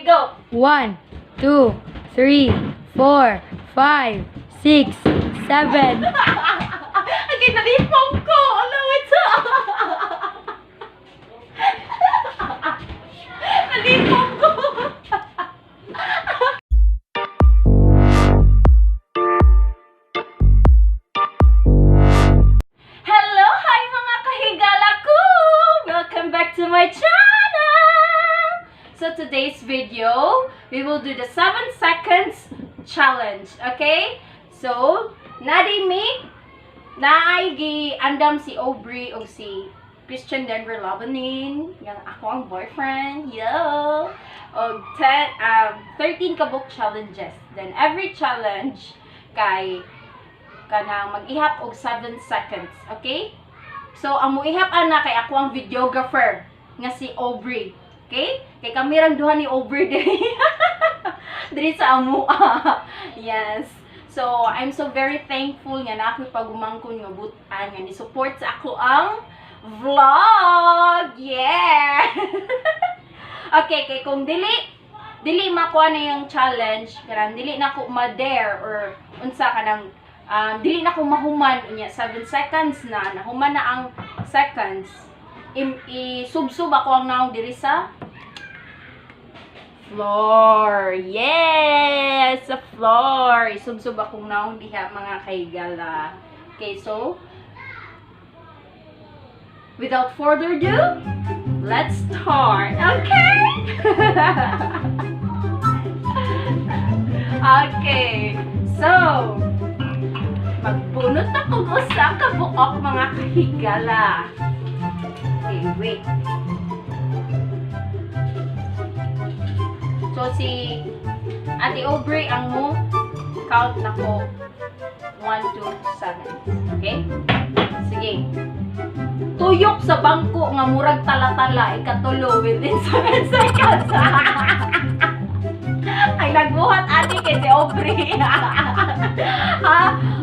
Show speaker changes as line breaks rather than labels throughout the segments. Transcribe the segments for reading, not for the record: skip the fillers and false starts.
go!
1, 2, 3, 4, 5, 6, 7.
Okay, nalipong ko! Alam mo ito! Nalipong ko! Hello! Hi mga kahigala ko! Welcome back to my channel! So today's video, we will do the 7 seconds challenge. Okay? So, nadimi naigi andam si Aubrey o si Christian Denver Labanin, yang ako ang boyfriend, yo! O 13 kabuk challenges. Then every challenge kay kanang mag-ihap og 7 seconds, okay? So ang muihap ana kay ako ang videographer nga si Aubrey, okay? Kay kamerang duha ni Aubrey diri. Diri sa amua. Yes. So, I'm so very thankful nga na ako pagumangkon nga butan nga ni-support sa ako ang vlog. Yeah! Okay, kay kung dili makuha na yung challenge, karang dili na ako ma-dare or unsa kanang dili na ko mahuman unya 7 seconds na nahuman na ang seconds. Isubsub ako ang naong diri sa floor. Yes! Sa floor. Isubsub akong naong diha mga kaigala. Okay, so without further ado, let's start. Okay? Okay. So, magbunot na kung usa ka buok mga kahigala. Okay, wait. So, si Ate Aubrey ang mo count na ko 1, 2, 7. Okay? Sige. Tuyok sa bangko nga murag tala-tala ikatulo within 7 seconds. Ay, nagbuhat ate kay si Aubrey.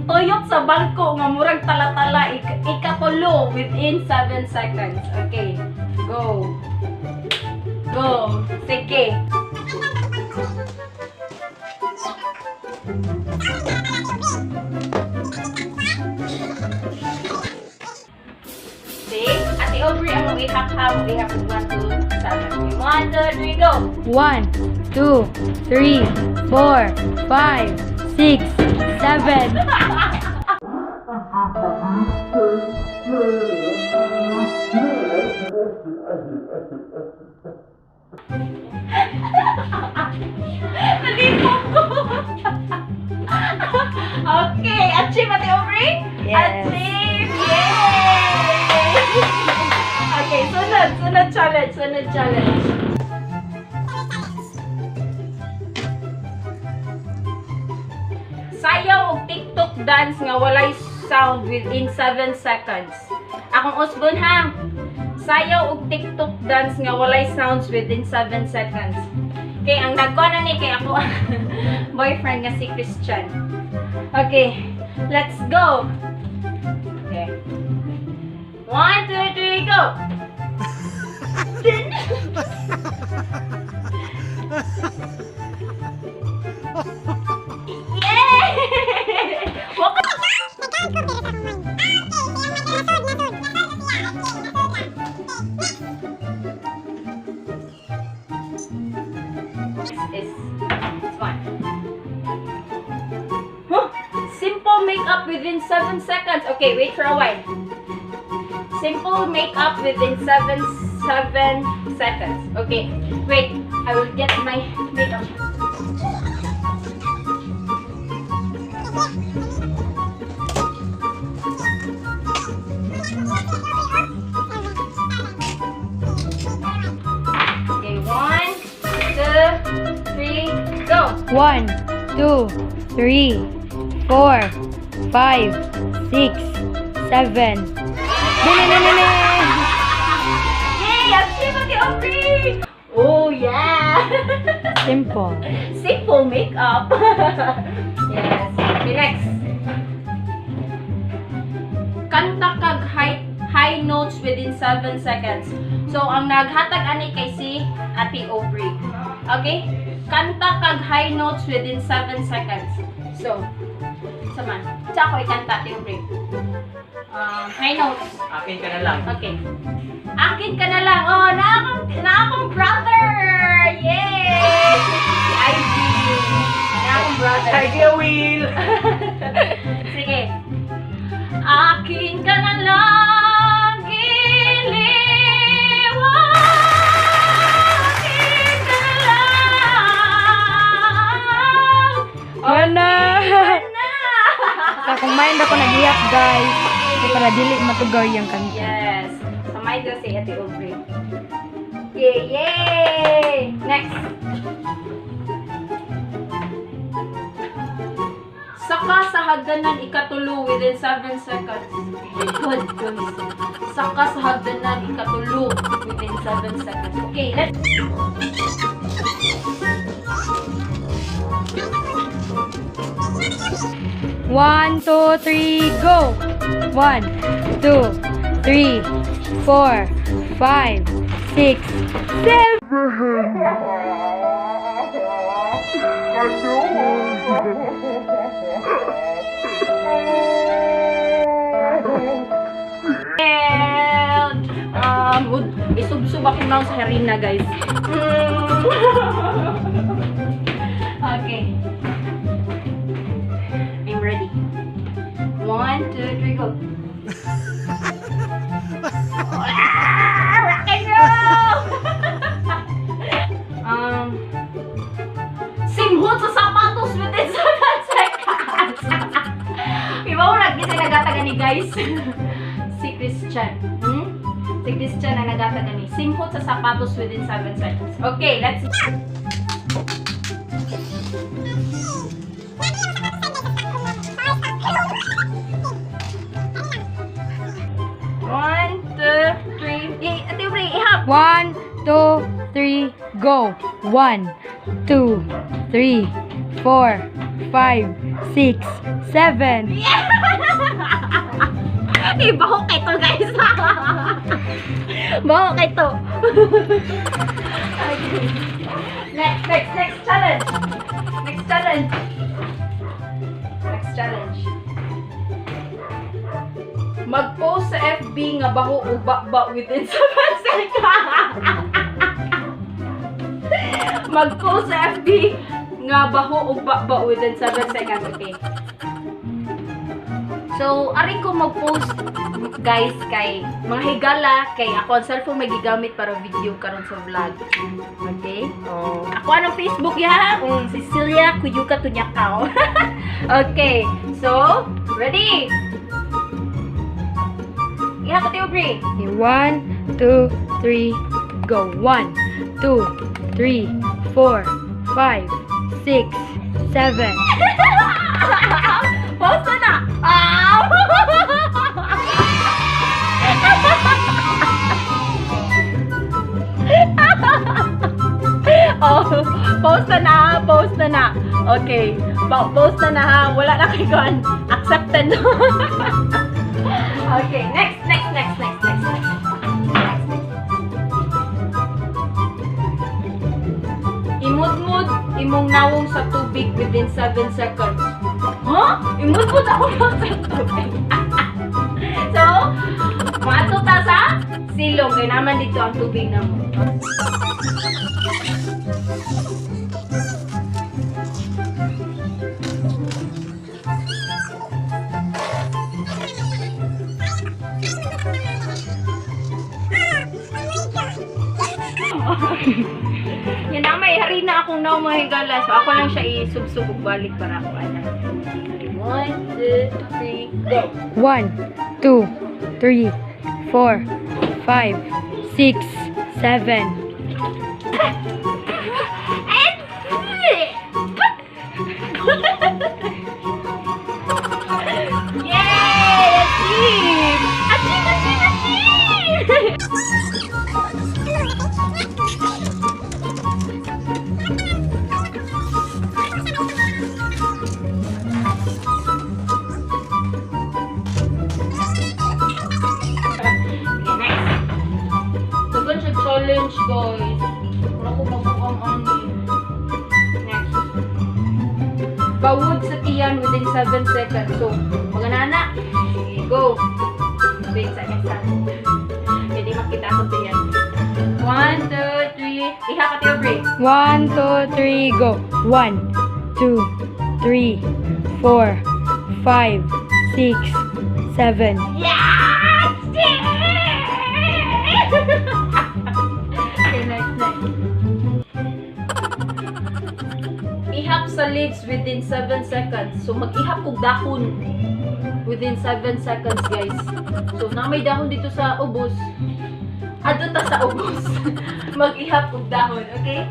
Tuyok sa bangko nga murag tala-tala ikatulo within 7 seconds. Okay. Go. Go. Sige. See? Ate Aubrey ang mag-ihap ha. Mag-ihap 1, 2, 7. 1, 2, 3, go!
1, 2, 3, 4, 5, 6, 7.
Nalipong ko! Okay, achieve Ate Aubrey?
Yes.
Achieve! Yay! Okay, sunod challenge. Sayaw og TikTok dance nga walay sound within 7 seconds. Akong usbon ha. Sayaw og TikTok dance nga walay sounds within 7 seconds. Okay, ang nagkuha na ni kay ako boyfriend nga si Christian. Okay, let's go. Okay. 1, 2, 3, go. Yay! It's fine. Huh? Simple makeup within 7 seconds. Okay, wait for a while. Simple makeup within 7 seconds. Okay, wait. I will get my makeup. Okay, 1, 2, 3, go.
1, 2, 3, 4, 5, 6, 7.
Yay! Achieve Ate Aubrey! Oh, yeah!
Simple.
Simple makeup. Yes. Okay, next. Kanta kag high notes within 7 seconds. So, ang naghatag ani kay si Ate Aubrey. Okay? Kanta kag high notes within 7 seconds. So, saman. Sa ako ikanta, Tio Bri. High notes.
Akin ka na lang.
Okay. Akin ka na lang. Oh, na akong brother! Yay! Si Ivy. Na akong brother.
Idea wheel!
Sige. Akin ka na lang, iliwan. Akin ka na lang.
Wala.
Na.
Sa kung mind ako nag-iyak, guys. Kaya para dili matugaw yung kanta.
Yes. Samay ko si Ate Aubrey. Yay! Yay! Next. Saka sa hagdanan ikatulo within 7 seconds. Good, guys. Saka sa hagdanan ikatulo within 7 seconds. Okay, let's...
One, two, three, go! 1, 2, 3, 4, 5, 6, 7.
And isubsub ako na sa harina, guys. Okay. I'm ready. 1, 2, 3, go. Rock and roll! Simhot sa sapatos within 7 seconds. Iba mo lagi na nagatagan ni guys. Si Christian. Si Christian na nagatagan ni. Simhot sa sapatos within 7 seconds. Okay, let's... One, two, three. Ate Aubrey, ihap.
1, 2, 3, go! 1, 2, 3, 4, 5, 6, 7.
Baho kay to, guys. Baho kay to. Okay. Next challenge. Next challenge. Next challenge. Mag-post sa FB nga baho o ba within 7 seconds. Mag-post sa FB nga baho o ba within 7 seconds. Okay. So, ari ko mag-post, guys, kay mga higala, kay ako ang cellphone may gigamit para video karon sa vlog. Okay? Oh. Ako anong Facebook ya? Cecilia Kuyuka Tunyakaw. Okay. So, ready? Iha ka, Tio Aubrey.
1, 2, 3, go! 1, 2, 3, 4, 5, 6, 7.
Post na! Oh, post na na. Okay. Post na ha. Wala na kay kon. Accepted. Okay, next. Imudmud imong nawong sa tubig within 7 seconds. Huh? Imudmud ako sa tubig. So, mato ta sa silong. Kaya naman dito ang tubig na mo. Yan na, may harina akong naw mga higala. So, ako lang siya isubsubog balik para ako alam. 1, 2, 3, go!
1, 2, 3, 4, 5, 6, 7.
Yay! Achieve! Achieve! Challenge, guys. Wala ko bawod sa tiyan within 7 seconds. So, maganana. Okay, go. Wait, second. Pwede makita ko tiyan. 1, 2, 3. Iha ka tayo, break.
1, 2, 3, go. 1, 2, 3, 4, 5, 6, 7.
Yes! Okay, next. Ihap sa leaves within 7 seconds. So, mag-ihap kong dahon within 7 seconds, guys. So, na may dahon dito sa ubos. Adto ta sa ubos. Mag-ihap kong dahon, okay?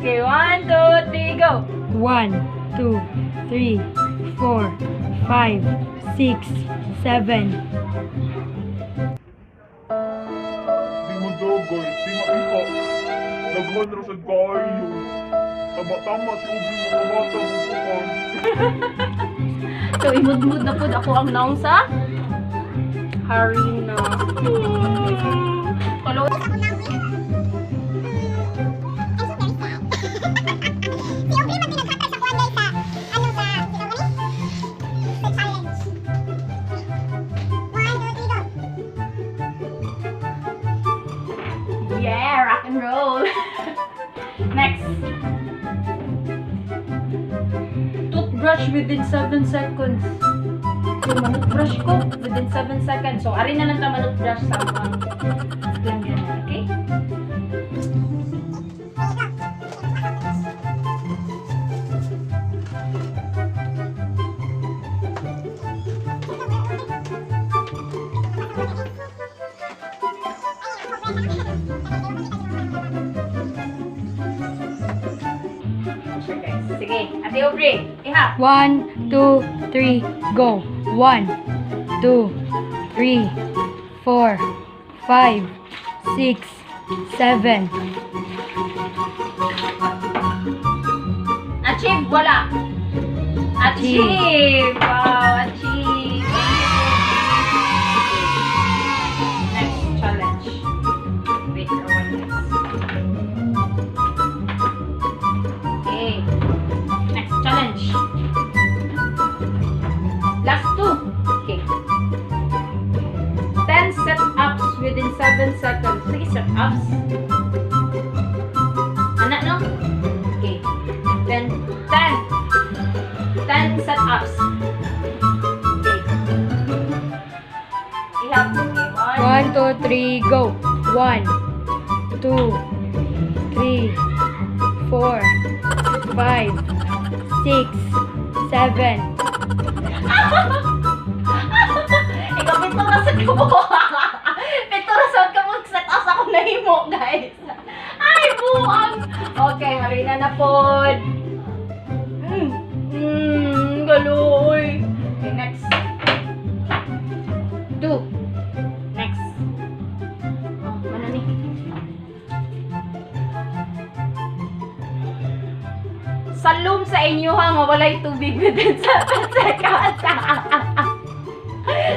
Okay, 1, 2, 3, go!
1, 2, 3, 4, 5, 6, 7.
Di mo dogay, di makita. Naghan ra sa kayo. Tama-tama si Ubri mo mabata mo kuhan.
So, imud-mud na po ako ang naong sa Harina. Hello? Yeah, rock and roll. Next. Toothbrush within 7 seconds. So, manutbrush ko within 7 seconds. So, ari na lang ta manutbrush sa mga langyan. Okay? Sure, guys. Sige, Ate Aubrey, ihap.
1, 2, 3, go. 1, 2, 3, 4, 5, 6, 7.
Achieve, wala. Achieve. Wow, achieve. Next challenge. Wait for 1 minute. Okay. Next challenge. Last 2. Okay. 10 set-ups within 7 seconds. Sige, set-ups. Anak, no? Okay. Then, 10 set-ups. Okay. Ihap. Okay,
1, 2, 3, go. 1, 2, 3, 4, 5, 6, 7.
Ikaw, pinturasad ko po. Pinturasad ka mo. Set us ako na himo, guys. Ay, buwag. Okay, marina na po. Galoy. Okay, next. 2. Next. Oh, mana ni? Salum sa inyo ha, mawalay tubig within 7 seconds.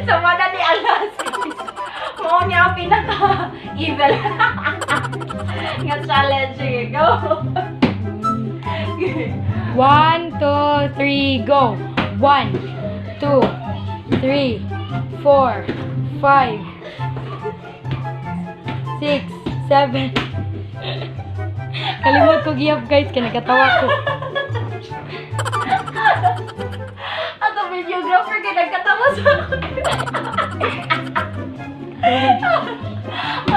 So, madali alas. Mo niya ang pinaka-evil. Nga challenge. Sige, go.
1, 2, 3, go. 1, 2, 3, 4, 5, 6, 7. Kalimot ko giyap, guys, kaya nagkatawa ko.
Ato videographer kaya nagkatawa sa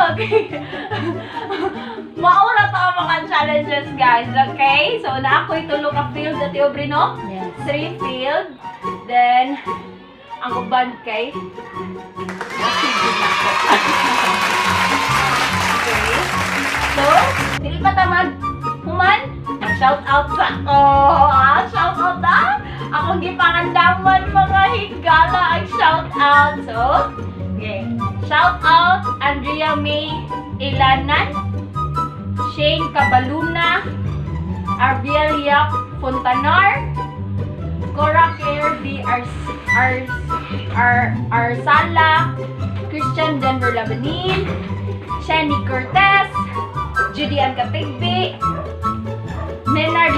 okay. Mauna to ang mga challenges, guys. Okay? So, na ako itulog ka field at Aubrey, no?
Yes.
3 field. Then, ang uban kay nasibig na ko. Okay. So, dili pa tamad human. Shout out sa ako. Shout out na. Akong gipangandaman mga higala ang shout out. So, okay. Shout out Andrea May Ilanan, Shane Cabaluna, Arbelia Fontanar, Cora Claire B. Arsala, Christian Denver Labanin, Shani Cortez, Judy Ann Katigbi, Menard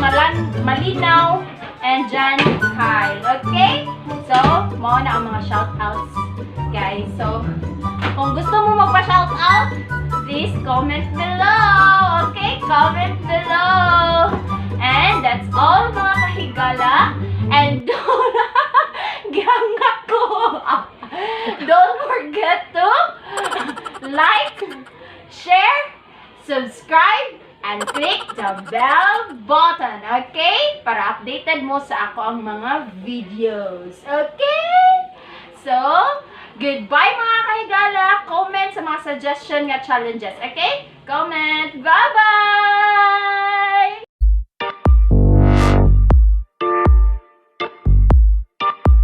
Malinaw, and Jan Kyle. Okay? So, mga na ang mga shoutouts, guys. So, kung gusto mo magpa-shoutout, please comment below. Okay? Comment below. And that's all, mga kahigala. And gang ako. Don't forget to like, share, subscribe, and click the bell button, okay? Para updated mo sa ako ang mga videos, okay? So, goodbye mga kahigala. Comment sa mga suggestion nga challenges, okay? Comment. Bye-bye!